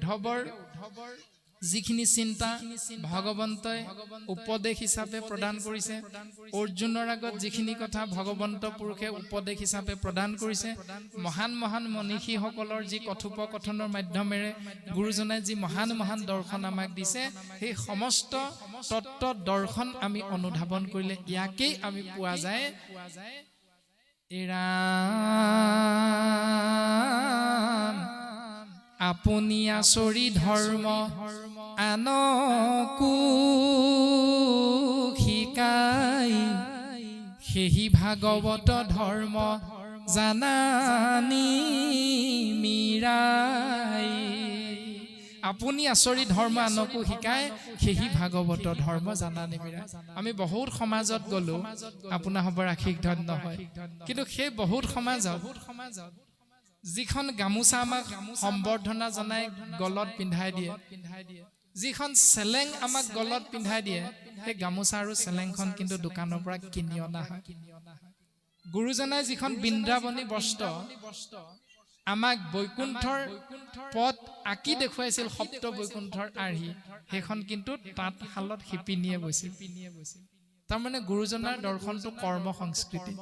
উদ্ধৱৰ যিখিনি চিন্তা ভগৱন্তই উপদেশ হিচাপে প্ৰদান কৰিছে, অৰ্জুনৰ আগত যিখিনি কথা ভগৱন্ত পুৰুষে উপদেশ হিচাপে প্ৰদান কৰিছে, মহান মহান মনীষীসকলৰ যি কথোপকথনৰ মাধ্যমেৰে গুৰুজনাই যি মহান মহান দৰ্শন আমাক দিছে, সেই সমস্ত তত্ত্ব দৰ্শন আমি অনুধাৱন কৰিলে ইয়াকেই আমি পোৱা যায় আপুনি আচৰি ধৰ্ম আনকো শিকাই, সেহি ভাগৱত ধৰ্ম জানানি মীৰাই। আপুনি আচৰি ধৰ্ম আনকো শিকায়, সেহি ভাগৱত ধৰ্ম জানানি মীৰাই। আমি বহুত সমাজত গলো, আপোনাৰ হ'ব ৰাশিক ধন্য হয়, কিন্তু সেই বহুত সমাজত যিখন গামোচা আমাক সম্বৰ্ধনা জনাই গলত পিন্ধাই দিয়ে, যিখন চেলেং আমাক গলত পিন্ধাই দিয়ে, সেই গামোচা আৰু চেলেংখন কিন্তু দোকানৰ পৰা কিনি অনা হয়। গুৰুজনাই যিখন বৃন্দাবনী বস্ত্ৰ আমাক বৈকুণ্ঠৰ পথ আঁকি দেখুৱাইছিল, সপ্ত বৈকুণ্ঠৰ আৰ্হি, সেইখন কিন্তু তাঁতশালত শিপিনীয়ে বৈছিল। তাৰমানে গুৰুজনাৰ দৰ্শনটো কৰ্ম সংস্কৃতি।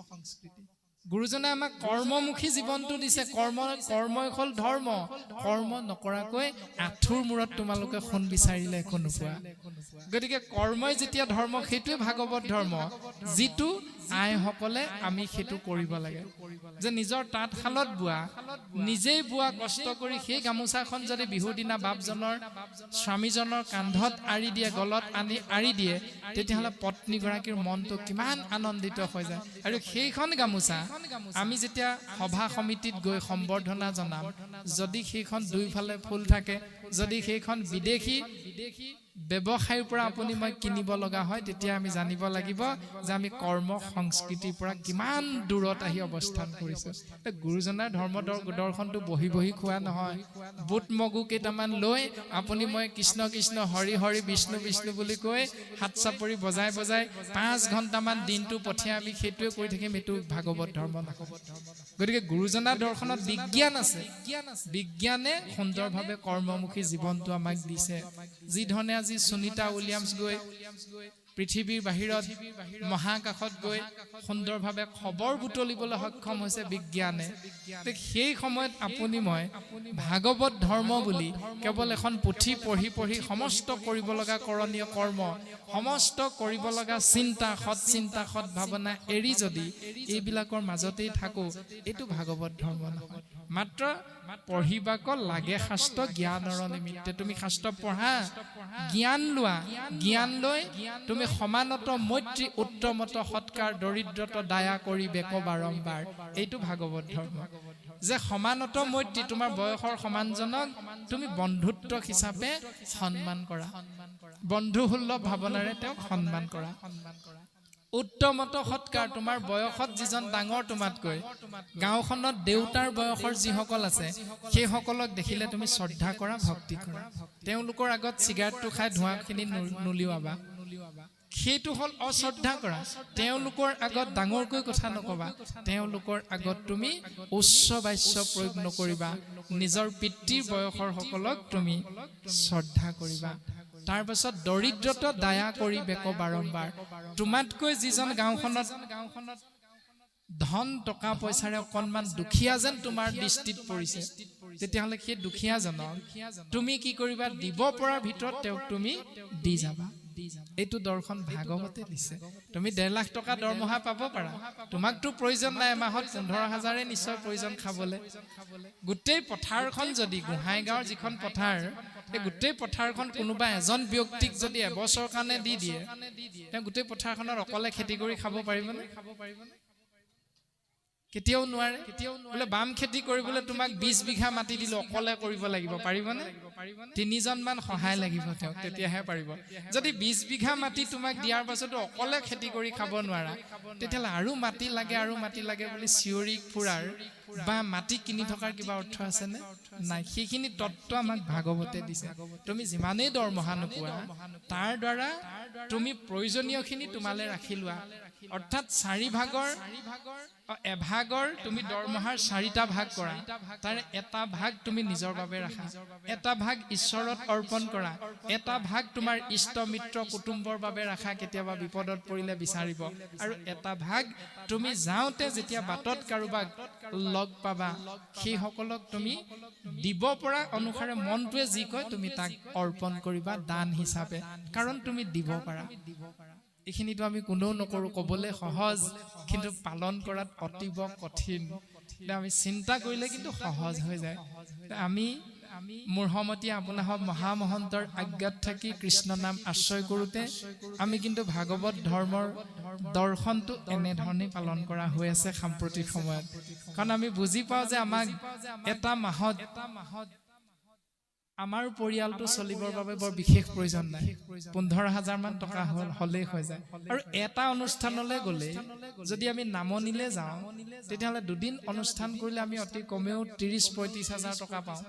গুৰুজনে আমাক কৰ্মমুখী জীৱনটো দিছে। কৰ্মই হ'ল ধৰ্ম। কৰ্ম নকৰাকৈ আঁঠুৰ মূৰত তোমালোকে সোণ বিচাৰিলে একো নোপোৱা। গতিকে কৰ্মই যেতিয়া ধৰ্ম, সেইটোৱে ভাগৱত ধৰ্ম, যিটো আইসকলে আমি সেইটো কৰিব লাগে। যে নিজৰ তাঁতশালত বোৱা, নিজেই বোৱা, কষ্ট কৰি সেই গামোচাখন যদি বিহুৰ দিনা বাপজনৰ স্বামীজনৰ কান্ধত আৰি দিয়ে, গলত আৰি দিয়ে, তেতিয়াহ'লে পত্নীগৰাকীৰ মনটো কিমান আনন্দিত হৈ যায়। আৰু সেইখন গামোচা আমি যেতিয়া সভা সমিতিত গৈ সম্বৰ্ধনা জনাম, যদি সেইখন দুইফালে ফুল থাকে, যদি সেইখন বিদেশী ব্যৱসায়ীৰ পৰা আপুনি মই কিনিব লগা হয়, তেতিয়া আমি জানিব লাগিব যে আমি কৰ্ম সংস্কৃতিৰ পৰা কিমান দূৰত আহি অৱস্থান কৰিছো। গুৰুজনাৰ ধৰ্ম দৰ্শনটো বহি বহি খোৱা নহয়। বুট মগু কেইটামান লৈ আপুনি মই কৃষ্ণ কৃষ্ণ হৰি হৰি বিষ্ণু বিষ্ণু বুলি কৈ হাত চাপৰি বজাই বজাই 5 ঘণ্টামান দিনটো পঠিয়াই আমি সেইটোৱে কৰি থাকিম, এইটো ভাগৱত ধৰ্ম নহয়। গতিকে গুৰুজনাৰ দৰ্শনত বিজ্ঞান আছে। বিজ্ঞানে সুন্দৰভাৱে কৰ্মমুখী জীৱনটো আমাক দিছে। যি ধৰণে আজি সুনিতা উইলিয়ামছ গৈ পৃথিৱীৰ বাহিৰত মহাকাশত গৈ সুন্দৰভাৱে খবৰ বুটলিবলৈ সক্ষম হৈছে বিজ্ঞানে, সেই সময়ত আপুনি মই ভাগৱত ধৰ্ম বুলি কেৱল এখন পুথি পঢ়ি পঢ়ি সমস্ত কৰিব লগা কৰণীয় কৰ্ম, সমস্ত কৰিব লগা চিন্তা, সৎ চিন্তা, সৎ ভাৱনা এৰি যদি এইবিলাকৰ মাজতেই থাকো, এইটো ভাগৱত ধৰ্ম নহয়। মাত্ৰ পঢ়িবাক লাগে শাস্ত্ৰ জ্ঞানৰ নিমিত্তে। তুমি শাস্ত্ৰ পঢ়া, জ্ঞান লোৱা, জ্ঞান লৈ তুমি সমানত মৈত্ৰী, উত্তমত সৎকাৰ, দৰিদ্ৰত দয়া কৰি বেক বাৰম্বাৰ, এইটো ভাগৱত ধৰ্ম। যে সমানত মৈত্ৰী, তোমাৰ বয়সৰ সমানজনক তুমি বন্ধুত্ব হিচাপে সন্মান কৰা, বন্ধুসুলভ ভাৱনাৰে তেওঁক সন্মান কৰা। উত্তমত সৎকাৰ, তোমাৰ বয়সত যিজন ডাঙৰ তোমাতকৈ, গাঁওখনত দেউতাৰ বয়সৰ যিসকল আছে, সেইসকলক দেখিলে তুমি শ্ৰদ্ধা কৰা, ভক্তি কৰা। তেওঁলোকৰ আগত চিগাৰেটটো খাই ধোঁৱাখিনি নুলিয়াবা, সেইটো হ'ল অশ্ৰদ্ধা কৰা। তেওঁলোকৰ আগত ডাঙৰকৈ কথা নকবা, তেওঁলোকৰ আগত তুমি উচ্চ বাচ্য প্ৰয়োগ নকৰিবা। নিজৰ পিতৃৰ বয়সৰ সকলক তুমি শ্ৰদ্ধা কৰিবা। তাৰ পাছত দৰিদ্ৰত দয়া কৰি বেক বাৰম্বাৰ, তোমাতকৈ যিজন গাঁওখনত ধন টকা পইচাৰে অকণমান দুখীয়া যেন তোমাৰ দৃষ্টিত পৰিছে, তেতিয়াহ'লে সেই দুখীয়াজনক তুমি কি কৰিবা? দিব পৰাৰ ভিতৰত তেওঁক তুমি দি যাবা। এইটো দৰ্শন ভাগৱতে দিছে। তুমি 1.5 লাখ টকা দৰমহা পাব পাৰা, তোমাকতো প্ৰয়োজন নাই, এমাহত 15,000 নিশ্চয় প্ৰয়োজন খাবলৈ। গোটেই পথাৰখন যদি, গোহাঁইগাঁৱৰ যিখন পথাৰ, এই গোটেই পথাৰখন কোনোবা এজন ব্যক্তিক যদি এবছৰ কাৰণে দি দিয়ে, তেওঁ গোটেই পথাৰখনত অকলে খেতি কৰি খাব পাৰিবনে? কেতিয়াও নোৱাৰে। বোলে বাম খেতি কৰিবলৈ তোমাক 20 বিঘা মাটি দিলো, অকলে কৰিব লাগিব, পাৰিবনে? 3জনমান সহায় লাগিব তেওঁক, তেতিয়াহে পাৰিব। যদি 20 বিঘা মাটি তোমাক দিয়াৰ পাছতো অকলে খেতি কৰি খাব নোৱাৰা, তেতিয়াহ'লে আৰু মাটি লাগে, আৰু মাটি লাগে বুলি চিঞৰি ফুৰাৰ বা মাটি কিনি থকাৰ কিবা অৰ্থ আছেনে নাই সেইখিনি তত্ত্ব আমাক ভাগৱতে দিছে তুমি যিমানেই দৰমহা নোপোৱা তাৰ দ্বাৰা তুমি প্ৰয়োজনীয়খিনি তোমালে ৰাখি লোৱা অৰ্থাৎ এভাগৰ তুমি দৰমহাৰ 4টা ভাগ কৰা তাৰ এটা ভাগ তুমি নিজৰ বাবে ৰাখা এটা ভাগ ঈশ্বৰত অৰ্পণ কৰা এটা ভাগ তোমাৰ ইষ্ট মিত্ৰ কুটুম্বৰ বাবে ৰাখা কেতিয়াবা বিপদত পৰিলে বিচাৰিব আৰু এটা ভাগ তুমি যাওঁতে যেতিয়া বাটত কাৰোবাক লগ পাবা সেই সকলক তুমি দিব পৰা অনুসাৰে মনটোৱে যি কয় তুমি তাক অৰ্পণ কৰিবা দান হিচাপে কাৰণ তুমি দিব পাৰা এইখিনিতো আমি কোনেও নকৰো ক'বলৈ সহজ কিন্তু পালন কৰাত অতীব কঠিন আমি চিন্তা কৰিলে কিন্তু সহজ হৈ যায় আমি মূঢ়মতী আপোনাসৱ মহামহন্তৰ আজ্ঞাত থাকি কৃষ্ণ নাম আশ্ৰয় কৰোঁতে আমি কিন্তু ভাগৱত ধৰ্মৰ দৰ্শনটো এনেধৰণে পালন কৰা হৈ আছে সাম্প্ৰতিক সময়ত কাৰণ আমি বুজি পাওঁ যে আমাক এটা মাহত আমাৰ পৰিয়ালটো চলিবৰ বাবে বৰ বিশেষ প্ৰয়োজন নাই 15,000 মান টকা হলেই হৈ যায় আৰু এটা অনুষ্ঠানলৈ গ'লে যদি আমি নামনিলে যাওঁ তেতিয়াহ'লে দুদিন অনুষ্ঠান কৰিলে আমি অতি কমেও 30-35,000 টকা পাওঁ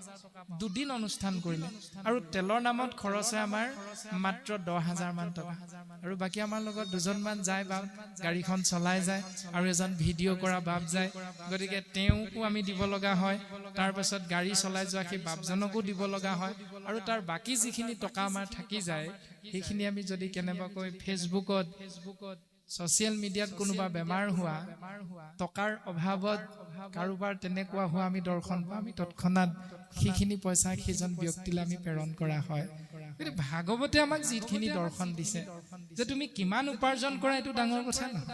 দুদিন অনুষ্ঠান কৰিলে আৰু তেলৰ নামত খৰচ হয় আমাৰ মাত্ৰ 10,000 মান টকা আৰু বাকী আমাৰ লগত দুজনমান যায় বা গাড়ীখন চলাই যায় আৰু এজন ভিডিঅ' কৰা বাপ যায় গতিকে তেওঁকো আমি দিব লগা হয় তাৰ পাছত গাড়ী চলাই যোৱা সেই বাপজনকো দিব লগা হয় আৰু তাৰ বাকি যিখিনি টকা আমাৰ থাকি যায় সেইখিনি আমি যদি কেনেবাকৈ ফেচবুকত ছচিয়েল মিডিয়াত কোনোবা বেমাৰ হোৱা টকাৰ অভাৱত কাৰোবাৰ তেনেকুৱা হোৱা আমি দৰ্শন পাওঁ আমি তৎক্ষণাৎ সেইখিনি পইচা সেইজন ব্যক্তিলৈ আমি প্ৰেৰণ কৰা হয় কিন্তু ভাগৱতে আমাক যিখিনি দৰ্শন দিছে যে তুমি কিমান উপাৰ্জন কৰা এইটো ডাঙৰ কথা নহয়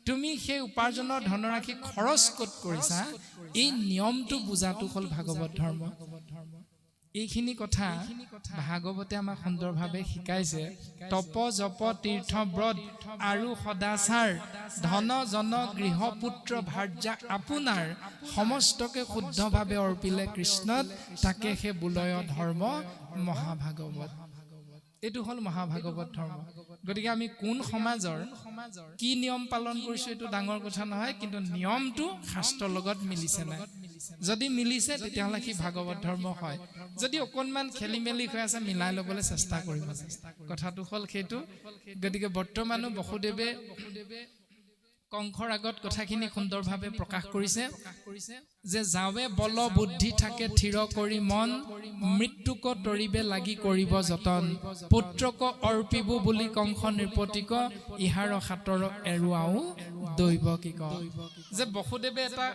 তুমি সেই উপাৰ্জনৰ ধনৰাশি খৰচ ক'ত কৰিছা এই নিয়মটো বুজাটো হ'ল ভাগৱত ধৰ্ম এইখিনি কথা ভাগৱতে আমাক সুন্দৰভাৱে শিকাইছে তপ জপ তীৰ্থ ব্ৰত আৰু সদাচাৰ ধন জন গৃহ পুত্ৰ ভাৰ্যা আপোনাৰ সমস্তকে শুদ্ধভাৱে অৰ্পিলে কৃষ্ণত তাকে সেই বুলয় ধৰ্ম মহাভাগৱত এইটো হ'ল মহাভাগৱত ধৰ্ম গতিকে আমি কোন সমাজৰ কি নিয়ম পালন কৰিছো এইটো ডাঙৰ কথা নহয় কিন্তু নিয়মটো শাস্ত্ৰৰ লগত মিলিছে নাই যদি মিলিছে তেতিয়াহ'লে কি ভাগৱত ধৰ্ম হয় যদি অকণমান খেলি মেলি হৈ আছে মিলাই ল'বলৈ চেষ্টা কৰিব কথাটো হ'ল সেইটো গতিকে বৰ্তমানো বসুদেৱে কংসৰ আগত কথাখিনি সুন্দৰভাৱে প্ৰকাশ কৰিছে যে যাৱে বল বুদ্ধি থাকে থিৰ কৰি মন মৃত্যুক তৰিবে লাগি কৰিব যতন পুত্ৰক অৰ্পিব বুলি কংস নৃপতিক ইহাৰ খাতৰ এৰুৱাও দৈৱকীক যে বসুদেৱে এটা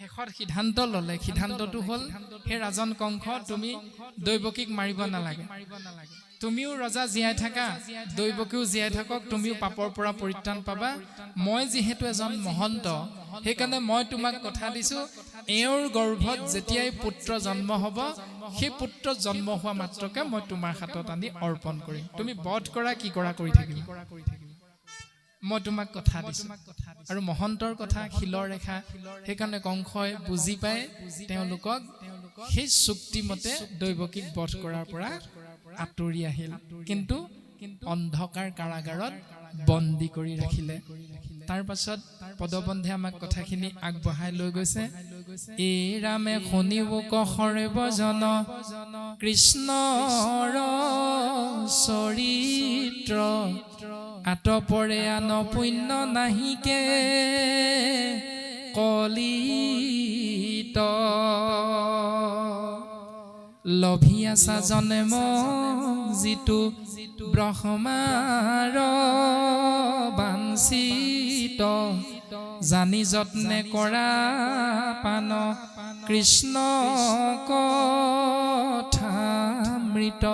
শেষৰ সিদ্ধান্ত ল'লে সিদ্ধান্তটো হ'ল হে ৰাজন কংস তুমি দৈৱকীক মাৰিব নালাগে তুমিও ৰজা জীয়াই থাকা দৈৱকীও জীয়াই থাকক তুমিও পাপৰ পৰা পৰিত্ৰাণ পাবা মই যিহেতু এজন মহন্ত সেইকাৰণে মই তোমাক কথা দিছো এওঁৰ গৰ্ভত যেতিয়াই পুত্ৰ জন্ম হ'ব সেই পুত্ৰ জন্ম হোৱা মাত্ৰকে মই তোমাৰ হাতত আনি অৰ্পণ কৰিম তুমি বধ কৰা কি কৰা কৰি থাকিবা মই তোমাক কথা দিছো আৰু মহন্তৰ কথা শিলৰ ৰেখা সেইকাৰণে কংসই বুজি পায় তেওঁলোকক সেই চুক্তিমতে দৈৱকীক বধ কৰাৰ পৰা আঁতৰি আহিল কিন্তু অন্ধকাৰ কাৰাগাৰত বন্দী কৰি ৰাখিলে তাৰ পাছত পদবন্ধে আমাক কথাখিনি আগবঢ়াই লৈ গৈছে এই ৰামে শুনিব কহৰে বজন কৃষ্ণৰ চৰিত্ৰ আতপৰে আন পুণ্য নাহিকে কলিত লভি আছা জন্ম যিটো ব্ৰহ্মাৰ বাঞ্ছিত জানি যত্নে কৰা পান কৃষ্ণ কথামৃত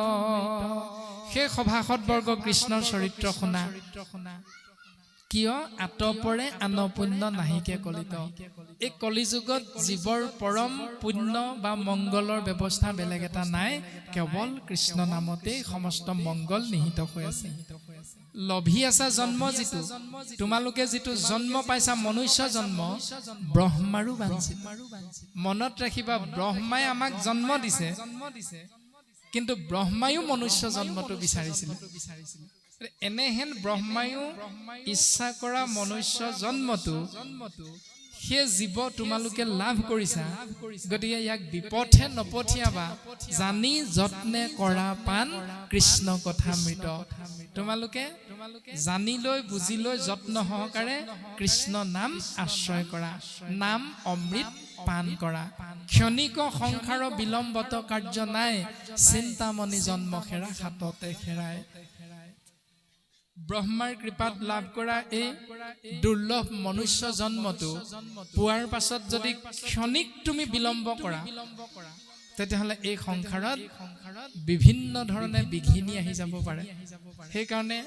সেই সভাসদ বৰ্গ কৃষ্ণৰ চৰিত্ৰ শুনা কিয় আতপৰে আন পুণ্য নাহিকে কলিত এই কলিযুগত জীৱৰ পৰম পুণ্য বা মংগলৰ ব্যৱস্থা বেলেগ এটা নাই কেৱল কৃষ্ণ নামতেই সমস্ত মংগল নিহিত হৈ আছে লভি আছা জন্ম যিটো তোমালোকে যিটো জন্ম পাইছা মনুষ্য জন্ম ব্ৰহ্মাৰো বাঞ্ছিত মনত ৰাখিবা ব্ৰহ্মাই আমাক জন্ম দিছে কিন্তু ব্ৰহ্মায়ো মনুষ্য জন্মটো বিচাৰিছিল এনেহেন ব্ৰহ্মায়ো ইচ্ছা কৰা মনুষ্য জন্মটো সেই জীৱ তোমালোকে লাভ কৰিছা গতিকে ইয়াক বিপথে নপঠিয়াবা জানি যত্নে কৰা পান কৃষ্ণ কথামৃত তোমালোকে জানি লৈ বুজি লৈ যত্ন সহকাৰে কৃষ্ণ নাম আশ্ৰয় কৰা নাম অমৃত পান কৰা ক্ষণিক সংসাৰ বিলম্বত কাৰ্য নাই চিন্তামণি জন্ম খেৰা হাততে খেৰাই ব্ৰহ্মাৰ কৃপাত লাভ কৰা এই দুৰ্লভ মনুষ্য জন্মটো পোৱাৰ পাছত যদি ক্ষণিক তুমি বিলম্ব কৰা তেতিয়াহ'লে এই সংসাৰত বিভিন্ন ধৰণে বিঘিনি আহি যাব পাৰে সেইকাৰণে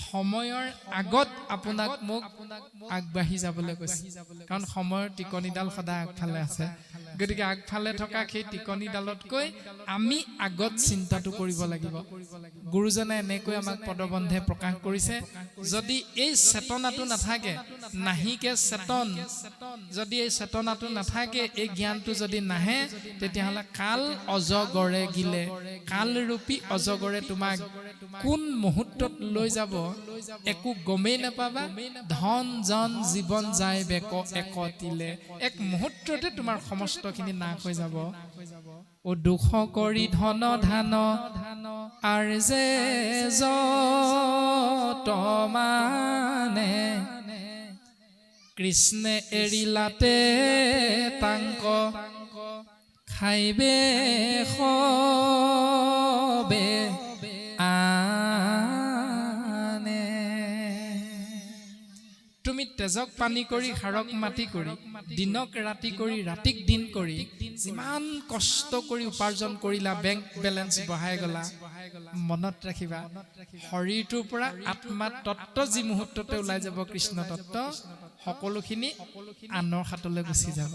সময়ৰ আগত আপোনাক মোক আগবাঢ়ি যাবলৈ কৈছে কাৰণ সময়ৰ টিকনিডাল সদায় আগফালে আছে গতিকে আগফালে থকা সেই টিকনিডালতকৈ আমি আগত চিন্তাটো কৰিব লাগিব গুৰুজনে এনেকৈ আমাক পদবন্ধে প্ৰকাশ কৰিছে যদি এই চেতনাটো নাথাকে নাহিকে চেতন যদি এই চেতনাটো নাথাকে এই জ্ঞানটো যদি নাহে তেতিয়াহ'লে কাল অজগৰে গিলে কালৰূপী অজগৰে তোমাক কোন মুহূৰ্তত লৈ যাব একো গমেই নাপাবা ধন জন জীৱন যায় বেক একতিলে এক মুহূৰ্ততে তোমাৰ সমস্তখিনি নাশ হৈ যাব ও দুখ কৰি ধন ধান আৰ যে যত মানে কৃষ্ণে এৰিলাতে তাংক খাইবে খবে আনে তুমি তেজক পানী কৰি হাৰক মাটি কৰি দিনক ৰাতি কৰি ৰাতিক দিন কৰি যিমান কষ্ট কৰি উপাৰ্জন কৰিলা বেংক বেলেঞ্চ বঢ়াই গলা মনত ৰাখিবা শৰীৰটোৰ পৰা আত্মা তত্ত্ব যি মুহূৰ্ততে ওলাই যাব কৃষ্ণ তত্ত্ব সকলোখিনি আনৰ হাতলৈ গুচি যাব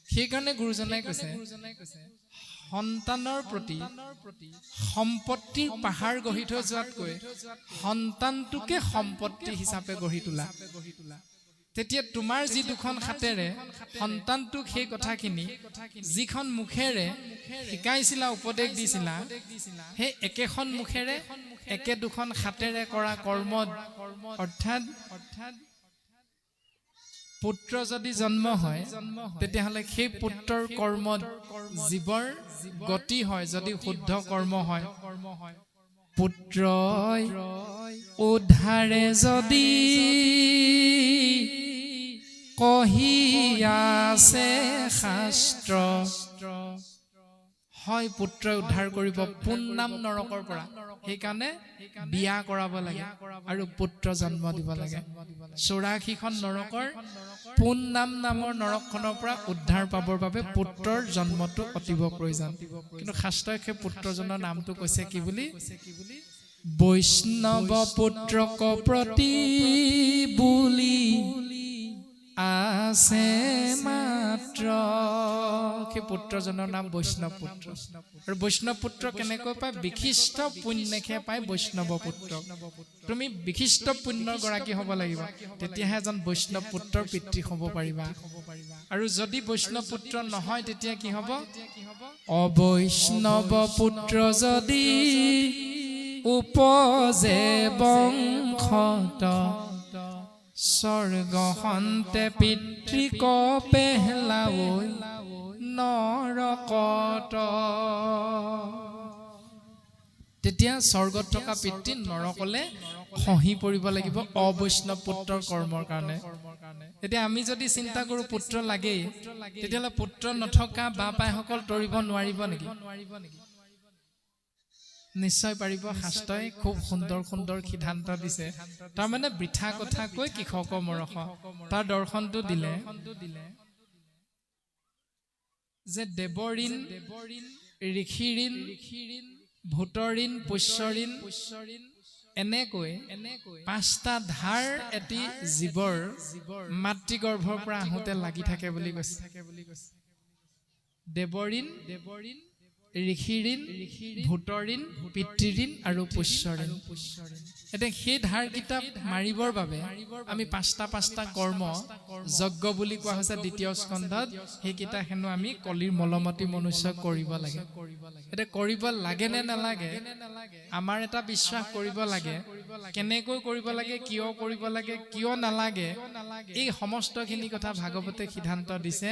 সেইকাৰণে গুৰুজনাই কৈছে সন্তানৰ প্ৰতি সম্পত্তিৰ পাহাৰ গঢ়ি থৈ যোৱাতকৈ সন্তানটোকে সম্পত্তি হিচাপে গঢ়ি তোলা তেতিয়া তোমাৰ যি দুখন হাতেৰে সন্তানটোক সেই কথাখিনি যিখন মুখেৰে শিকাইছিলা উপদেশ দিছিলা সেই একেখন মুখেৰে একে দুখন হাতেৰে কৰা কৰ্ম অৰ্থাৎ পুত্ৰ যদি জন্ম হয় তেতিয়াহ'লে সেই পুত্ৰৰ কৰ্মত জীৱৰ গতি হয় যদি শুদ্ধ কৰ্ম হয় পুত্ৰই উদ্ধাৰে যদি কহি আছে শাস্ত্ৰ হয় পুত্ৰই উদ্ধাৰ কৰিব পোন নাম নৰকৰ পৰা সেইকাৰণে বিয়া কৰাব লাগে আৰু পুত্ৰ জন্ম দিব লাগে 84খন নৰকৰ পোন নাম নামৰ নৰকখনৰ পৰা উদ্ধাৰ পাবৰ বাবে পুত্ৰৰ জন্মটো অতিব প্ৰয়োজন কিন্তু শাস্ত্ৰই সেই পুত্ৰজনৰ নামটো কৈছে কি বুলি বৈষ্ণৱ পুত্ৰক প্ৰতি বুলি আছে মাত্ৰ সেই পুত্ৰজনৰ নাম বৈষ্ণৱ পুত্ৰ আৰু বৈষ্ণৱ পুত্ৰ কেনেকৈ পায় বিশিষ্ট পুণ্যেহে পায় বৈষ্ণৱ পুত্ৰ তুমি বিশিষ্ট পুণ্যৰ গৰাকী হ'ব লাগিব তেতিয়াহে এজন বৈষ্ণৱ পুত্ৰৰ পিতৃ হ'ব পাৰিবা আৰু যদি বৈষ্ণৱ পুত্ৰ নহয় তেতিয়া কি হ'ব অবৈষ্ণৱ পুত্ৰ যদি উপজে বংশত স্বৰ্গ সন্তে পিতৃক পেহলাৱৈ নৰকত তেতিয়া স্বৰ্গত থকা পিতৃ নৰকলে খহি পৰিব লাগিব অবৈষ্ণৱ পুত্ৰৰ কৰ্মৰ কাৰণে এতিয়া আমি যদি চিন্তা কৰোঁ পুত্ৰ লাগেই তেতিয়াহ'লে পুত্ৰ নথকা বাপাইসকল তৰিব নোৱাৰিব নেকি নিশ্চয় পাৰিব শাস্ত্ৰই খুব সুন্দৰ সুন্দৰ সিদ্ধান্ত দিছে তাৰমানে বৃথা কথা কৈ কৃষক মৰখ তাৰ দৰ্শনটো দিলে যে দেৱৰ ঋণ ঋষিৰ ঋণ ভূতৰ ঋণ পুষ্যৰ ঋণ এনেকৈ 5টা ধাৰ এটি জীৱৰ মাতৃগৰ্ভৰ পৰা আহোঁতে লাগি থাকে বুলি কৈছে দেৱৰ ঋণ ঋষি ঋণ, ভূত ঋণ, পিতৃ ঋণ আৰু পোষ্য ঋণ। এতিয়া সেই ধাৰ কিতাপ মাৰিবৰ বাবে আমি পাঁচটা কৰ্ম যজ্ঞ বুলি কোৱা হৈছে দ্বিতীয় স্কন্ধত, সেইকেইটা হেনো আমি কলিৰ মলমতি মনুষ্যক কৰিব লাগে। এতিয়া কৰিব লাগে নে নালাগে, আমাৰ এটা বিশ্বাস কৰিব লাগে। কেনেকৈ কৰিব লাগে, কিয় কৰিব লাগে, কিয় নালাগে, এই সমস্তখিনি কথা ভাগৱতে সিদ্ধান্ত দিছে।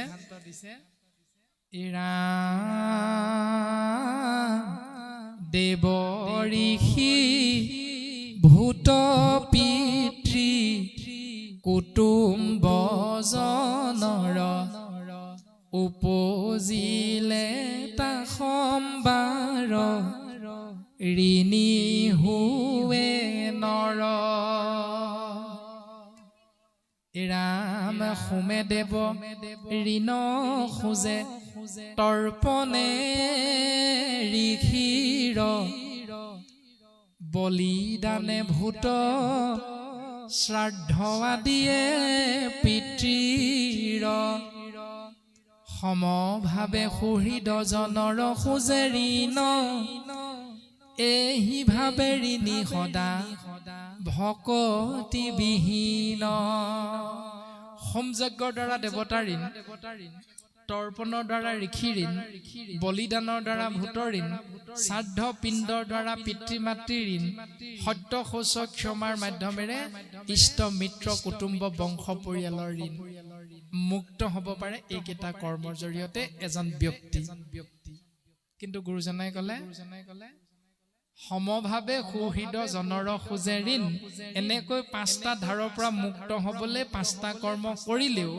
দেৱ ঋষি ভূত পিতৃ কুটুম্ব জনৰ উপজিলে তা সম্বাৰ ঋণী হুৱে নৰ। ৰাম সোমেদেৱ ঋণ খোজে তৰ্পণে ঋষিৰ বলিদানে ভূত শ্ৰাদ্ধ আদিয়ে পিতৃৰ সমভাৱে সুহৃদ জনৰ খোজে ঋণ এহি ভাৱে ঋণী সদা ভকতি বিহীন। হোম যজ্ঞৰ দ্বাৰা দেৱতাৰ ঋণ, তৰ্পণৰ দ্বাৰা ঋষি ঋণ, বলিদানৰ দ্বাৰা ভূত ঋণ, শ্ৰাদ্ধ পিণ্ডৰ দ্বাৰা পিতৃ মাতৃ ঋণ, সত্য শৌচ ক্ষমাৰ মাধ্যমেৰে ইষ্ট মিত্ৰ কুটুম্ব বংশ পৰিয়ালৰ ঋণ মুক্ত হ'ব পাৰে এইকেইটা কৰ্মৰ জৰিয়তে এজন ব্যক্তি। কিন্তু গুৰুজনাই ক'লে সমভাৱে সুহৃদ জনৰ খোজে ঋণ, এনেকৈ পাঁচটা ধাৰৰ পৰা মুক্ত হ'বলৈ পাঁচটা কৰ্ম কৰিলেও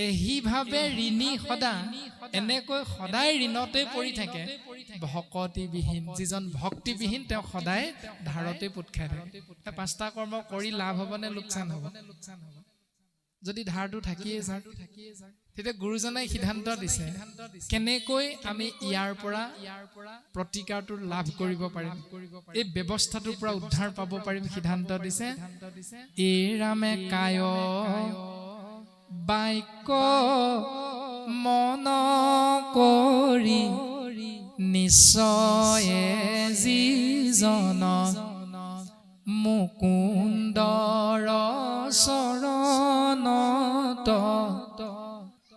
এহিভাৱে ঋণী সদা, এনেকৈ সদায় ঋণতে পৰি থাকে ভকতিবিহীন। যিজন ভক্তিবিহীন তেওঁ সদায় ধাৰতে পোত খাই থাকে। পাঁচটা কৰ্ম কৰি লাভ হ'ব নে লোকচান হ'ব? যদি ধাৰটো থাকিয়ে যায়, তেতিয়া গুৰুজনাই সিদ্ধান্ত দিছে কেনেকৈ আমি ইয়াৰ পৰা প্ৰতিকাৰটো লাভ কৰিব পাৰিম, এই ব্যৱস্থাটোৰ পৰা উদ্ধাৰ পাব পাৰিম। সিদ্ধান্ত দিছে এই ৰামে কায় বাক্য মন কৰি নিশ্চয়ে যিজন মুকুন্দৰ চৰণত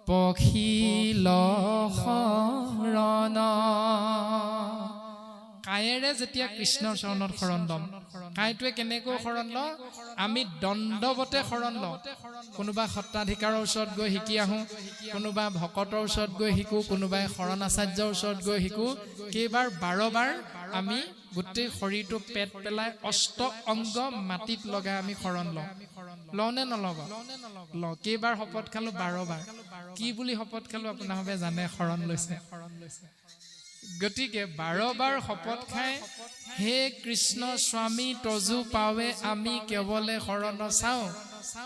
পখিল শৰণ। কায়েৰে যেতিয়া কৃষ্ণৰ চৰণত শৰণ ল'ম, কাইটোৱে কেনেকৈ শৰণ লওঁ? আমি দণ্ডৱতে শৰণ লওঁ। কোনোবা সত্ৰাধিকাৰৰ ওচৰত গৈ শিকি আহোঁ, কোনোবা ভকতৰ ওচৰত গৈ শিকোঁ, কোনোবাই শৰণ আচাৰ্যৰ ওচৰত গৈ শিকোঁ। কেইবাৰ 12 বাৰ আমি গোটেই শৰীৰটো পেট পেলাই অষ্ট অংগ মাটিত লগাই আমি শৰণ লওঁ। লওঁ নে নলওঁ? লওঁ। কেইবাৰ শপত খালো? 12 বাৰ। কি বুলি শপত খালো আপোনালোকে জানে? শৰণ লৈছে। গতিকে 12 বাৰ শপত খাই হে কৃষ্ণ স্বামী তজু পাৱে আমি কেৱলে শৰণ চাওঁ,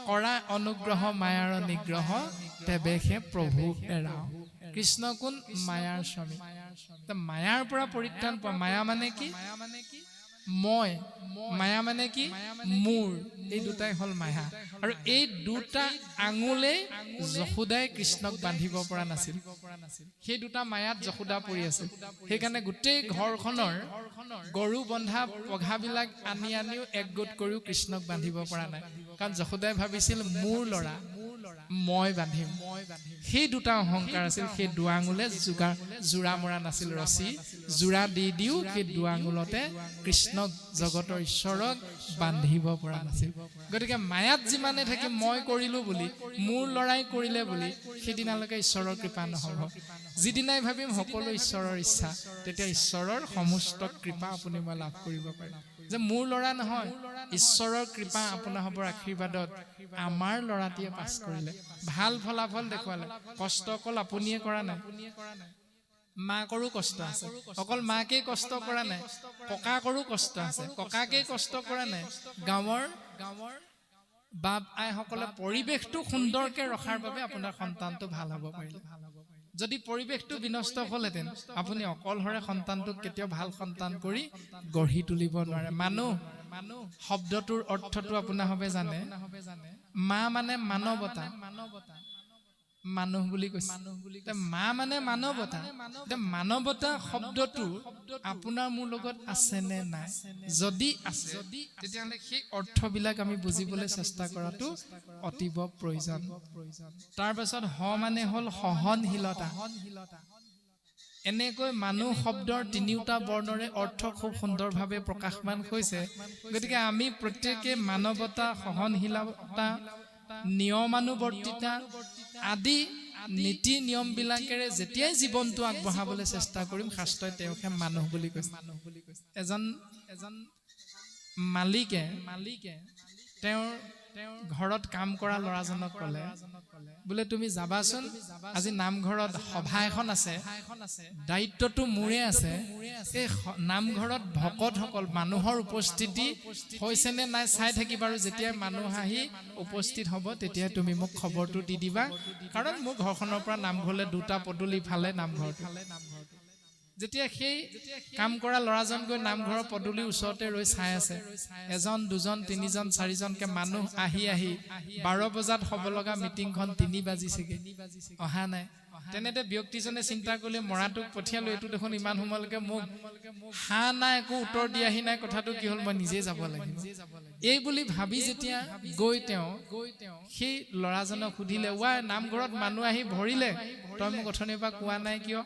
কৰা অনুগ্ৰহ মায়াৰ নিগ্ৰহ তেবেহে প্ৰভু এৰাও। কৃষ্ণ কোন? মায়াৰ স্বামী। মায়াৰ পৰা পৰিত্ৰাণ পোৱা। মায়া মানে কি? মই। মায়া মানে কি? মোৰ। এই দুটাই হ'ল মায়া। আৰু এই দুটা আঙুলে যশোদাই কৃষ্ণক বান্ধিব পৰা নাছিল। সেই দুটা মায়াত যশোদা পৰি আছিল। সেইকাৰণে গোটেই ঘৰখনৰ গৰু বন্ধা পঘাবিলাক আনিও একগোট কৰিও কৃষ্ণক বান্ধিব পৰা নাই। কাৰণ যশোদাই ভাবিছিল মোৰ ল'ৰা, মই বান্ধিম। সেই দুটা অহংকাৰ আছিল। সেই দুটা আঙুলে যোৰা মৰা নাছিল। ৰছী যোৰা দিও সেই দুটা আঙুলতে কৃষ্ণক, জগতৰ ঈশ্বৰক বান্ধিব পৰা নাছিল। গতিকে মায়াত যিমানে থাকি মই কৰিলো বুলি, মোৰ ল'ৰাই কৰিলে বুলি, সেইদিনালৈকে ঈশ্বৰৰ কৃপা নহ'ব। যিদিনাই ভাবিম সকলো ঈশ্বৰৰ ইচ্ছা, তেতিয়া ঈশ্বৰৰ সমস্ত কৃপা আপুনি মই লাভ কৰিব পাৰিম। যে মোৰ ল'ৰা নহয়, ঈশ্বৰৰ কৃপা আপোনাসৱৰ আশীৰ্বাদত আমাৰ ল'ৰাটিয়ে পাছ কৰিলে, ভাল ফলাফল দেখুৱালে। কষ্ট অকল আপুনিয়ে কৰা নাই, মাকৰো কষ্ট আছে। অকল মাকেই কষ্ট কৰা নাই, ককাকৰো কষ্ট আছে। ককাকেই কষ্ট কৰা নাই, গাঁৱৰ বাপ আইসকলে পৰিৱেশটো সুন্দৰকে ৰখাৰ বাবে আপোনাৰ সন্তানটো ভাল হ'ব পাৰিলে। যদি পৰিৱেশটো বিনষ্ট হ'লহেঁতেন, আপুনি অকলহৰে সন্তানটোক কেতিয়াও ভাল সন্তান কৰি গঢ়ি তুলিব নোৱাৰে। মানুহ শব্দটোৰ অৰ্থটো আপোনাসৱে জানে? মা মানে মানৱতা। মানুহ বুলি কৈছে মা মানে মানৱতা মানৱতা শব্দটো আপোনাৰ মোৰ লগত আছে নে নাই যদি আছে তেতিয়াহ'লে সেই অৰ্থবিলাক আমি বুজিবলৈ চেষ্টা কৰাটো অতীৱ প্ৰয়োজন তাৰ পাছত হ মানে হ'ল সহনশীলতা এনেকৈ মানুহ শব্দৰ তিনিওটা বৰ্ণৰে অৰ্থ খুব সুন্দৰভাৱে প্ৰকাশমান হৈছে গতিকে আমি প্ৰত্যেকে মানৱতা সহনশীলতা নিয়মানুবৰ্তিতা আদি নীতি নিয়ম বিলাকেৰে যেতিয়াই জীৱনটো আগবঢ়াবলৈ চেষ্টা কৰিম শাস্ত্ৰই তেওঁকে মানুহ বুলি কৈছে এজন মালিকে তেওঁৰ ঘৰত কাম কৰা ল'ৰাজনক ক'লে বোলে তুমি যাবাচোন আজি নামঘৰত সভা এখন আছে দায়িত্বটো মোৰে আছে এই নামঘৰত ভকতসকল মানুহৰ উপস্থিতি হৈছে নে নাই চাই থাকিবা আৰু যেতিয়া মানুহ আহি উপস্থিত হ'ব তেতিয়া তুমি মোক খবৰটো দি দিবা কাৰণ মোৰ ঘৰখনৰ পৰা নামঘৰলৈ দুটা পদূলি ফালে নামঘৰটো যেতিয়া সেই কাম কৰা ল'ৰাজন গৈ নামঘৰৰ পদূলিৰ ওচৰতে ৰৈ চাই আছে এজন দুজন তিনিজন চাৰিজনকে মানুহ আহি 12 বজাত হ'ব লগা মিটিংখন 3 বাজিছেগে অহা নাই তেনেতে ব্যক্তিজনে চিন্তা কৰিলে মৰাটোক পঠিয়ালো এইটো দেখোন ইমান সময়লৈকে মোক হা নাই একো উত্তৰ দিয়াহি নাই কথাটো কি হ'ল মই নিজে যাব লাগিব এই বুলি ভাবি যেতিয়া গৈ তেওঁ সেই ল'ৰাজনক সুধিলে ৱা নামঘৰত মানুহ আহি ভৰিলে তই মোক অথনিৰ পৰা কোৱা নাই কিয়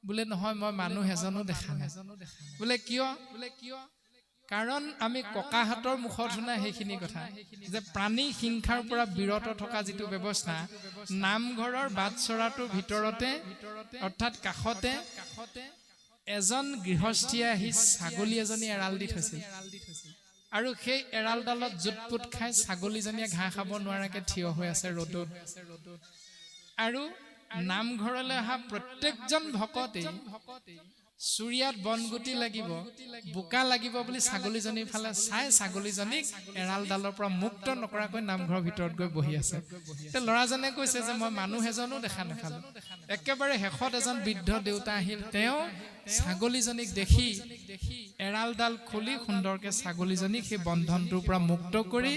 বোলে নহয় মই মানুহ এজনো দেখা নাই বোলে কিয় কাৰণ আমি ককাহাতৰ মুখত শুনা সেইখিনি কথা যে প্ৰাণী হিংসাৰ পৰা বিৰত থকা যিটো ব্যৱস্থা নামঘৰৰ বাট চৰাটোৰ ভিতৰতে অৰ্থাৎ কাষতে এজন গৃহস্থীয়ে আহি ছাগলী এজনী এৰাল দি থৈছিল আৰু সেই এৰালডালত জুটপুট খাই ছাগলীজনীয়ে ঘাঁহ খাব নোৱাৰাকে থিয় হৈ আছে ৰ'দত আৰু নামঘৰলৈ অহা প্ৰত্যেকজন ভকতেই চুৰিয়াত বনগুটি লাগিব বোকা লাগিব বুলি ছাগলীজনীৰ ফালে চাই ছাগলীজনীক এৰালডালৰ পৰা মুক্ত নকৰাকৈ নামঘৰৰ ভিতৰত গৈ বহি আছে ল'ৰাজনে কৈছে যে মই মানুহ এজনো দেখা নাপালো একেবাৰে শেষত এজন বৃদ্ধ দেউতা আহিল তেওঁ ছাগলীজনীক দেখি এৰালডাল খুলি সুন্দৰকে ছাগলীজনীক সেই বন্ধনটোৰ পৰা মুক্ত কৰি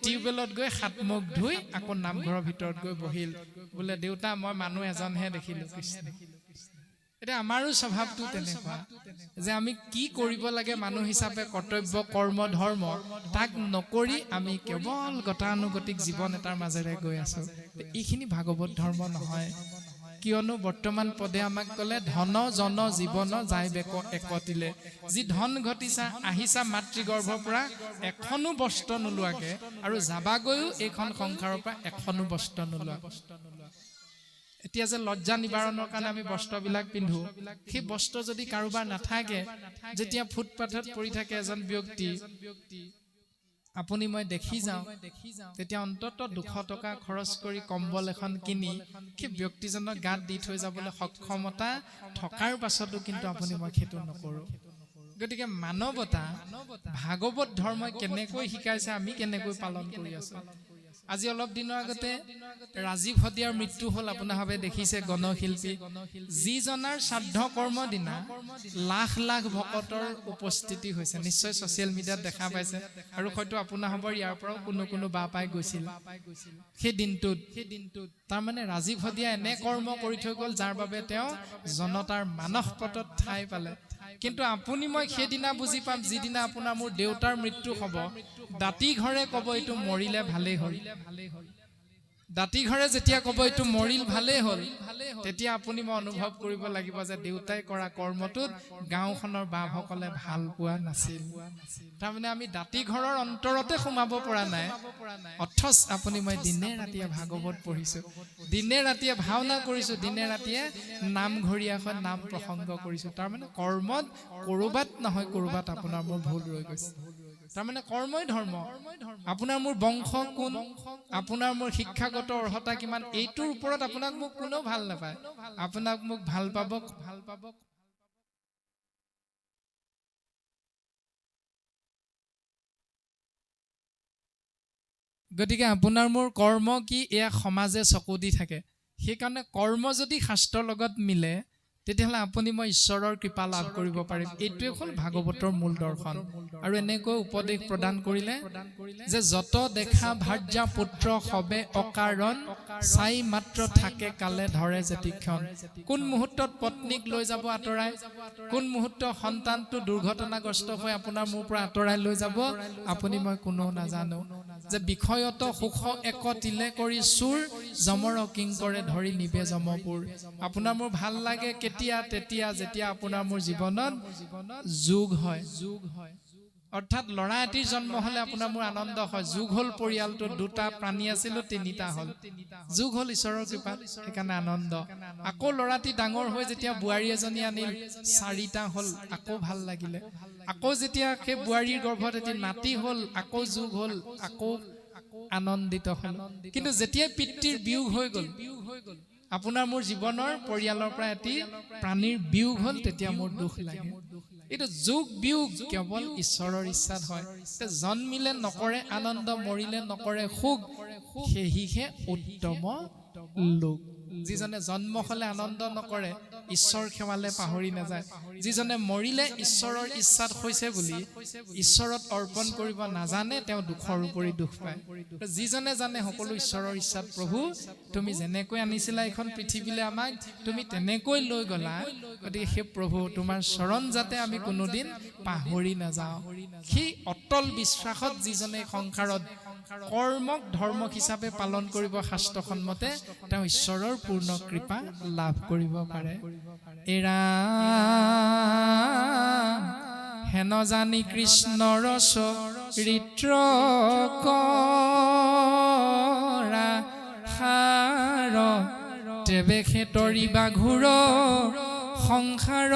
টিউবেলত গৈ হাত মুখ ধুই আকৌ নামঘৰৰ ভিতৰত গৈ বহিল বোলে দেউতা মই মানুহ এজনহে দেখিলো কৃষ্ণ এতিয়া আমাৰো স্বভাৱটো তেনেকুৱা যে আমি কি কৰিব লাগে মানুহ হিচাপে কৰ্তব্য কৰ্ম ধৰ্ম তাক নকৰি আমি কেৱল গতানুগতিক জীৱন এটাৰ মাজেৰে গৈ আছো এইখিনি ভাগৱত ধৰ্ম নহয় কিয়নো বৰ্তমান পদে আমাক ক'লে ধন জন জীৱন যায় বেক একতিলে যি ধন ঘটিছা আহিছা মাতৃগৰ্ভৰ পৰা এখনো বস্ত্ৰ নোলোৱাকে আৰু যাবাগৈও এইখন সংসাৰৰ পৰা এখনো বস্ত্ৰ নোলোৱা এতিয়া যে লজ্জা নিবাৰণৰ কাৰণে আমি বস্ত্ৰবিলাক পিন্ধো সেই বস্ত্ৰ যদি কাৰোবাৰ নাথাকে যেতিয়া ফুটপাথত পৰি থাকে এজন ব্যক্তি আপুনি মই দেখি যাওঁ তেতিয়া অন্তত 200 টকা খৰচ কৰি কম্বল এখন কিনি সেই ব্যক্তিজনক গাত দি থৈ যাবলৈ সক্ষমতা থকাৰ পাছতো কিন্তু আপুনি মই সেইটো নকৰো গতিকে মানৱতা ভাগৱত ধৰ্মই কেনেকৈ শিকাইছে আমি কেনেকৈ পালন কৰি আছো আজি অলপ দিনৰ আগতে ৰাজীৱ হদিয়াৰ মৃত্যু হ'ল আপোনাভাৱে দেখিছে গণশিল্পী যিজনাৰ শ্ৰাদ্ধ কৰ্ম দিনা লাখ লাখ ভকতৰ উপস্থিতি হৈছে নিশ্চয় ছচিয়েল মিডিয়াত দেখা পাইছে আৰু হয়তো আপোনাভাৱৰ ইয়াৰ পৰাও কোনো বা পাই গৈছিল সেই দিনটোত তাৰমানে ৰাজীৱ হদিয়া এনে কৰ্ম কৰি থৈ গ'ল যাৰ বাবে তেওঁ জনতাৰ মানসপটত ঠাই পালে কিন্তু আপুনি মই সেইদিনা বুজি পাম যিদিনা আপোনাৰ মোৰ দেউতাৰ মৃত্যু হ'ব দাঁতি ঘৰে ক'ব এইটো মৰিলে ভালেই হ'ল দাঁতি ঘৰে যেতিয়া ক'ব এইটো মৰিল ভালেই হ'ল তেতিয়া আপুনি মই অনুভৱ কৰিব লাগিব যে দেউতাই কৰা কৰ্মটোত গাঁওখনৰ বাপসকলে ভাল পোৱা নাছিল তাৰমানে আমি দাঁতি ঘৰৰ অন্তৰতে সোমাব পৰা নাই অথচ আপুনি মই দিনে ৰাতিয়ে ভাগৱত পঢ়িছো দিনে ৰাতিয়ে ভাওনা কৰিছো দিনে ৰাতিয়ে নামঘৰীয়াখন নাম প্ৰসংগ কৰিছো তাৰমানে কৰ্মত কৰবাত নহয় কৰবাত আপোনাৰ মোৰ ভুল ৰৈ গৈছে তাৰমানে কৰ্মই ধৰ্ম আপোনাৰ মোৰ বংশ কোন আপোনাৰ মোৰ শিক্ষাগত অৰ্হতা কিমান এইটোৰ ওপৰত আপোনাক মোক কোনেও ভাল নাপায় আপোনাক মোক ভাল পাব গতিকে আপোনাৰ মোৰ কৰ্ম কি এয়া সমাজে চকু দি থাকে সেইকাৰণে কৰ্ম যদি শাস্ত্ৰৰ লগত মিলে তেতিয়াহ'লে আপুনি মই ঈশ্বৰৰ কৃপা লাভ কৰিব পাৰিম। এইটোৱে হ'ল ভাগৱতৰ মূল দৰ্শন। আৰু এনেকৈ উপদেশ প্ৰদান কৰিলে যে যত দেখা ভাৰ্যা পুত্ৰ সবে অকাৰণ, চাই মাত্ৰ থাকে কালে ধৰে যেতিক্ষণ। কোন মুহূৰ্তত পত্নীক লৈ যাব আঁতৰাই, কোন মুহূৰ্তত সন্তানটো দুৰ্ঘটনাগ্ৰস্ত হৈ আপোনাৰ মোৰ পৰা আঁতৰাই লৈ যাব, আপুনি মই কোনো নাজানো। যে বিষয়ত সুখ এক তিলে কৰি চুৰ, যমৰ কিংকৰে ধৰি নিবে যমপুৰ। আপোনাৰ মোৰ ভাল লাগে কেতিয়া, তেতিয়া যেতিয়া আপোনাৰ মোৰ জীৱনত যোগ হয়। অৰ্থাৎ ল'ৰা এটিৰ জন্ম হলে আপোনাৰ মোৰ আনন্দ হয়। যোগ হ'ল পৰিয়ালটো, দুটা প্ৰাণী আছিলো, তিনিটা হ'ল। যোগ হ'ল ঈশ্বৰৰ কৃপাত, সেইকাৰণে আনন্দ। আকৌ ল'ৰাটি ডাঙৰ হৈ যেতিয়া বোৱাৰী এজনী আনিল, চাৰিটা হ'ল, আকৌ ভাল লাগিলে। আকৌ যেতিয়া সেই বোৱাৰীৰ গৰ্ভত এটি নাতি হ'ল, আকৌ যোগ হ'ল, আকৌ আনন্দিত হ'ল। কিন্তু যেতিয়াই পিতৃৰ বিয়োগ হৈ গ'ল, আপোনাৰ মোৰ জীৱনৰ পৰিয়ালৰ পৰা এটি প্ৰাণীৰ বিয়োগ হ'ল, তেতিয়া মোৰ দুখ লাগে। এইটো যোগ বিয়োগ কেৱল ঈশ্বৰৰ ইচ্ছাত হয়। জন্মিলে নকৰে আনন্দ, মৰিলে নকৰে সুখ, সেহিহে উত্তম লোক। যিজনে জন্ম হলে আনন্দ নকৰে, ঈশ্বৰ সেৱালে পাহৰি নাযায়, যিজনে মৰিলে ঈশ্বৰৰ ইচ্ছাত হৈছে বুলি ঈশ্বৰত অৰ্পণ কৰিব নাজানে, তেওঁ দুখৰ উপৰি দুখ পায়। যিজনে জানে সকলো ঈশ্বৰৰ ইচ্ছাত, প্ৰভু তুমি যেনেকৈ আনিছিলা এইখন পৃথিৱীলৈ আমাক, তুমি তেনেকৈ লৈ গলা, গতিকে সেই প্ৰভু তোমাৰ চৰণ যাতে আমি কোনোদিন পাহৰি নাযাওঁ। সেই অটল বিশ্বাসত যিজনে সংসাৰত কৰ্মক ধৰ্ম হিচাপে পালন কৰিব শাস্ত্ৰসন্মতে, তেওঁ ঈশ্বৰৰ পূৰ্ণ কৃপা লাভ কৰিব পাৰে। এৰা হেন জানি কৃষ্ণৰ চৰিত্ৰ কৰা সাৰ, তেবে খেতৰিবা ঘূৰ সংসাৰ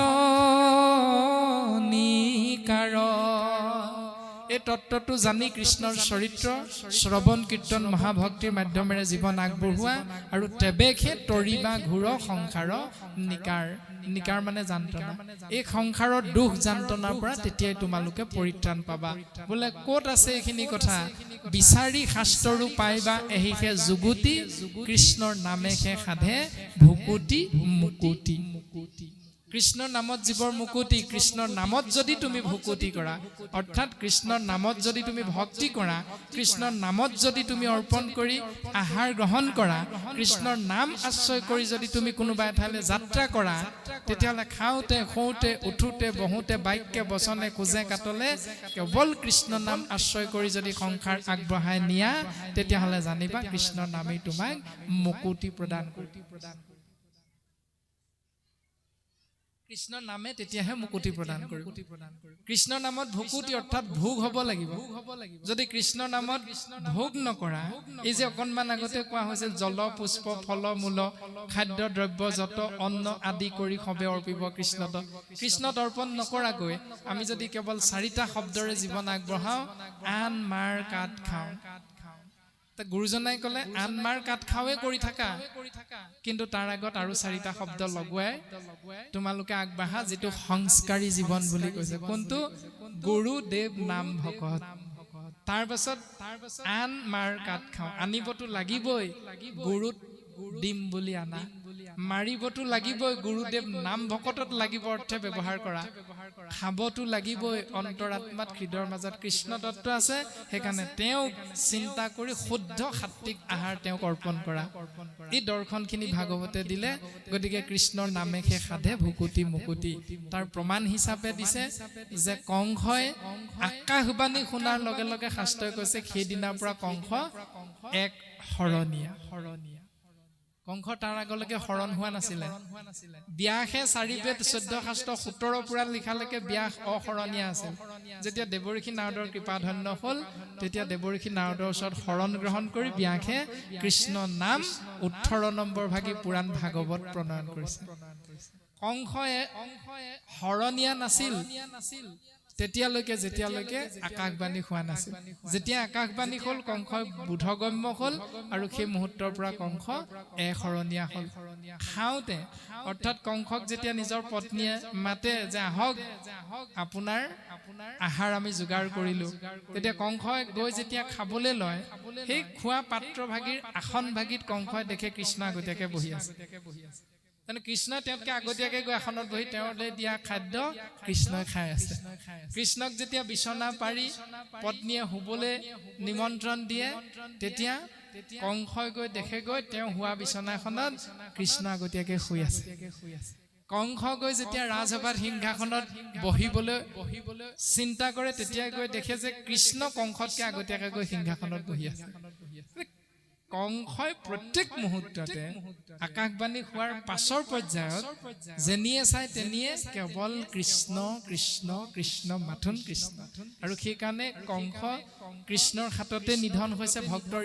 নিকাৰ। এই তত্ত্বটো জানি কৃষ্ণৰ চৰিত্ৰ শ্ৰৱণ কীৰ্তন মহাভক্তিৰ মাধ্যমেৰে জীৱন আগবঢ়োৱা, আৰু তেবেখে তৰিবা ঘূৰ সংসাৰ নিকাৰ। নিকাৰ মানে যান্ত্ৰণা। এই সংসাৰৰ দুখ যান্ত্ৰণাৰ পৰা তেতিয়াই তোমালোকে পৰিত্ৰাণ পাবা। বোলে ক'ত আছে এইখিনি কথা? বিচাৰি শাস্ত্ৰৰো পাইবা এহিহে যুগুতি, কৃষ্ণৰ নামেহে সাধে ভুকুতি মুকুতি। কৃষ্ণৰ নামত জীৱৰ মুকুতি। কৃষ্ণৰ নামত যদি তুমি ভুকুতি কৰা, অৰ্থাৎ কৃষ্ণৰ নামত যদি তুমি ভক্তি কৰা, কৃষ্ণৰ নামত যদি তুমি অৰ্পণ কৰি আহাৰ গ্ৰহণ কৰা, কৃষ্ণৰ নাম আশ্ৰয় কৰি যদি তুমি কোনোবা এঠাইলৈ যাত্ৰা কৰা, তেতিয়াহ'লে খাওঁতে শুওঁতে উঠোতে বহোতে বাক্যে বচনে খোজে কাটলে কেৱল কৃষ্ণ নাম আশ্ৰয় কৰি যদি সংসাৰ আগবঢ়াই নিয়া, তেতিয়াহ'লে জানিবা কৃষ্ণৰ নামেই তোমাক মুকুতি প্ৰদান কৰিব। কৃষ্ণৰ নামে তেতিয়াহে মুকুতি প্ৰদান কৰিব। কৃষ্ণৰ নামত ভুকুতি অৰ্থাৎ ভোগ হ'ব লাগিব। যদি কৃষ্ণৰ নামত ভোগ নকৰা, এই যে অকণমান আগতে কোৱা হৈছিল, জল পুষ্প ফল মূল খাদ্য দ্ৰব্য যত অন্ন আদি কৰি সবে অৰ্পিব কৃষ্ণত। কৃষ্ণত অৰ্পণ নকৰাকৈ আমি যদি কেৱল চাৰিটা শব্দৰে জীৱন আগবঢ়াওঁ, আন মাৰ কাঠ খাওঁ। গুৰুজনাই ক'লে আন মাৰ কাঠ খাওঁৱে কৰি থাকা, কিন্তু তাৰ আগত আৰু চাৰিটা শব্দ লগুৱাই তোমালোকে আগবাঢ়া, যিটো সংস্কাৰী জীৱন বুলি কৈছে। কোনটো? গুৰুদেৱ নাম ভকত। তাৰ পাছত আন মাৰ কাঠ খাওঁ। আনিবতো লাগিবই, গুৰুত দিম বুলি আনা। মাৰিবতো লাগিবই, গুৰুদেৱ নাম ভকতত লাগিব অৰ্থে ব্যৱহাৰ কৰা। খাবতো লাগিবই, অন্তৰাত্মাত হৃদয়ৰ মাজত কৃষ্ণ তত্ত্ব আছে, সেইকাৰণে তেওঁক চিন্তা কৰি শুদ্ধ সাত্বিক আহাৰ তেওঁক অৰ্পণ কৰা। এই দৰ্শনখিনি ভাগৱতে দিলে। গতিকে কৃষ্ণৰ নামেহে সাধে ভুকুতি মুকুতি। তাৰ প্ৰমাণ হিচাপে দিছে যে কংসই আকাশবাণী শুনাৰ লগে লগে শাস্ত্ৰই কৈছে সেইদিনাৰ পৰা কংস এক শৰণীয়া। কংস তাৰ আগলৈকে শৰণ হোৱা নাছিলে। ব্যাসে 4 বেদ 14 শাস্ত্ৰ 17 পুৰাণ লিখালৈকে ব্যাস অশৰণীয়া আছিল। যেতিয়া দেৱঋষি নাৰদৰ কৃপাধন্য হ'ল, তেতিয়া দেৱঋষি নাৰদৰ ওচৰত শৰণ গ্ৰহণ কৰি ব্যাসে কৃষ্ণ নাম 18 নম্বৰ ভাগি পুৰাণ ভাগৱত প্ৰণয়ন কৰিছে। কংসয়ে শৰণীয়া নাছিল তেতিয়ালৈকে যেতিয়ালৈকে আকাশবাণী হোৱা নাছিল। যেতিয়া আকাশবাণী হ'ল, কংসই বোধগম্য হ'ল, আৰু সেই মুহূৰ্তৰ পৰা কংস এশৰণীয়া হ'ল। খাওঁতে অৰ্থাৎ কংসক যেতিয়া নিজৰ পত্নীয়ে মাতে যে আহক আপোনাৰ আহাৰ আমি যোগাৰ কৰিলো, তেতিয়া কংসই গৈ যেতিয়া খাবলৈ লয়, সেই খোৱা পাত্ৰ ভাগিৰ আসন ভাগিত কংসই দেখে কৃষ্ণ আগতীয়াকে বহি আছে। তেনে কৃষ্ণই তেওঁতকৈ আগতীয়াকৈ গৈ আসনত বহি তেওঁলৈ দিয়া খাদ্য কৃষ্ণই খাই আছে। কৃষ্ণক যেতিয়া বিচনা পাৰি পত্নীয়ে শুবলৈ নিমন্ত্ৰণ দিয়ে, তেতিয়া কংসই গৈ দেখেগৈ তেওঁ শোৱা বিচনাখনত কৃষ্ণ আগতীয়াকৈ শুই আছে। কংস গৈ যেতিয়া ৰাজসভাত সিংহাসনত বহিবলৈ চিন্তা কৰে, তেতিয়া গৈ দেখে যে কৃষ্ণ কংসতকৈ আগতীয়াকৈ গৈ সিংহাসনত বহি আছে। কংসই প্ৰত্যেক মুহূৰ্ততে আকাশবাণী হোৱাৰ পাছৰ পৰ্যায়ত যেনিয়ে চাই তেনিয়ে কেৱল কৃষ্ণ কৃষ্ণ কৃষ্ণ মাথোন কৃষ্ণ। আৰু সেইকাৰণে কংস কৃষ্ণৰ হাততে নিধন হৈছে, ভক্তৰ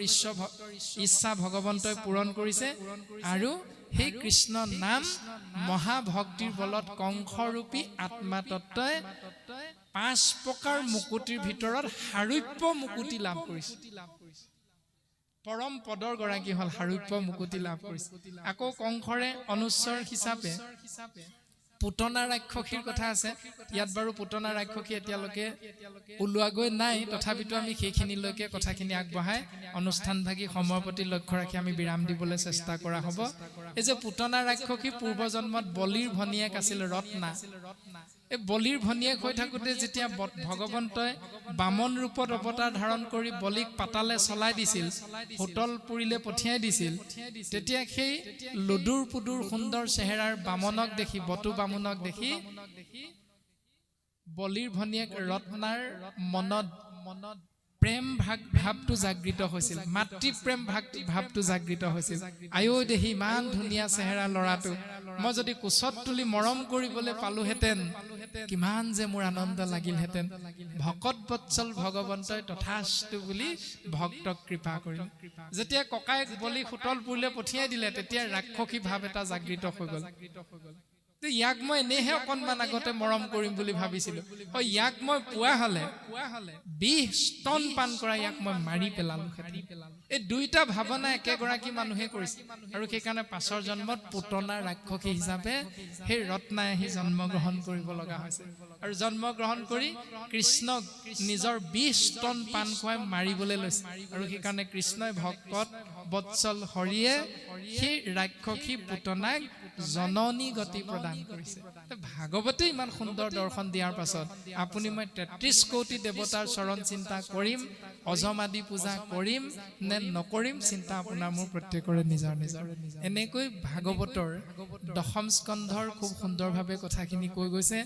ইচ্ছা ভগৱন্তই পূৰণ কৰিছে। আৰু সেই কৃষ্ণ নাম মহাভক্তিৰ বলত কংসৰূপী আত্মাতত্বই 5 প্ৰকাৰ মুকুতিৰ ভিতৰত সাৰূপ্য মুকুতি লাভ কৰিছে। পৰম পদৰ গৰাকী হল সাৰূপ্য মুকুতি লাভ কৰিছে। আকৌ কংসৰে অনুস্বৰ হিচাপে পুতনা ৰাক্ষসীৰ কথা আছে। ইয়াত বাৰু পুতনা ৰাক্ষসী এতিয়ালৈকে ওলোৱাগৈ নাই, তথাপিতো আমি সেইখিনিলৈকে কথাখিনি আগবঢ়াই অনুষ্ঠানভাগী সময়ৰ প্ৰতি লক্ষ্য ৰাখি আমি বিৰাম দিবলৈ চেষ্টা কৰা হ'ব। এই যে পুতনা ৰাক্ষসী পূৰ্বজন্মত বলিৰ ভনীয়েক আছিল ৰত্না। এই বলিৰ ভনীয়েক হৈ থাকোঁতে যেতিয়া ভগৱন্তই বামন ৰূপত অৱতাৰ ধাৰণ কৰি বলিক পাতালে চলাই দিছিল, হোটলপুৰীলৈ পঠিয়াই দিছিল, তেতিয়া সেই লুডুৰ পুডুৰ সুন্দৰ চেহেৰাৰ বামনক দেখি, বটু বামুণক দেখি বলিৰ ভনীয়েক ৰত্নাৰ মনত প্ৰেম ভাৱটো জাগৃত হৈছিল, মাতৃপ্ৰেম ভাৱটো জাগৃত হৈছিল। আয়ো দেহি ইমান ধুনীয়া চেহেৰা ল'ৰাটো, মই যদি কোচত তুলি মৰম কৰিবলৈ পালোহেঁতেন কিমান যে মোৰ আনন্দ লাগিলহেঁতেন। ভকত বৎসল ভগৱন্তই তথাস্তু বুলি ভক্তক কৃপা কৰিল। যেতিয়া ককায়েক বলি হোটলপুৰলৈ পঠিয়াই দিলে, তেতিয়া ৰাক্ষসী ভাৱ এটা জাগৃত হৈ গ'ল। ইয়াক মই এনেহে অকণমান আগতে মৰম কৰিম বুলি ভাবিছিলো, ইয়াক মই পোৱা হলে 20 স্তন পান কৰা ইয়াক মই মাৰি পেলালো। এই দুইটা ভাৱনা একেগৰাকী মানুহে কৰিছে। আৰু সেইকাৰণে পাছৰ জন্মত পুতনা ৰাক্ষসী হিচাপে সেই ৰত্নাই আহি জন্মগ্ৰহণ কৰিব লগা হৈছে। আৰু জন্মগ্ৰহণ কৰি কৃষ্ণক নিজৰ 20 স্তন পান খুৱাই মাৰিবলৈ লৈছে। আৰু সেইকাৰণে কৃষ্ণই ভকত বৎসল হৰিয়ে সেই ৰাক্ষসী পুতনাক জননী গতি প্ৰদান কৰিছে। ভাগৱতে ইমান সুন্দৰ দৰ্শন দিয়াৰ পাছত আপুনি মই 33 কোটি দেৱতাৰ চৰণ চিন্তা কৰিম, অজমাদি পূজা কৰিম নে নকৰিম, চিন্তা আপোনাৰ মোৰ প্ৰত্যেকৰে নিজৰ নিজৰ। এনেকৈ ভাগৱতৰ 10ম স্কন্ধৰ খুব সুন্দৰভাৱে কথাখিনি কৈ গৈছে।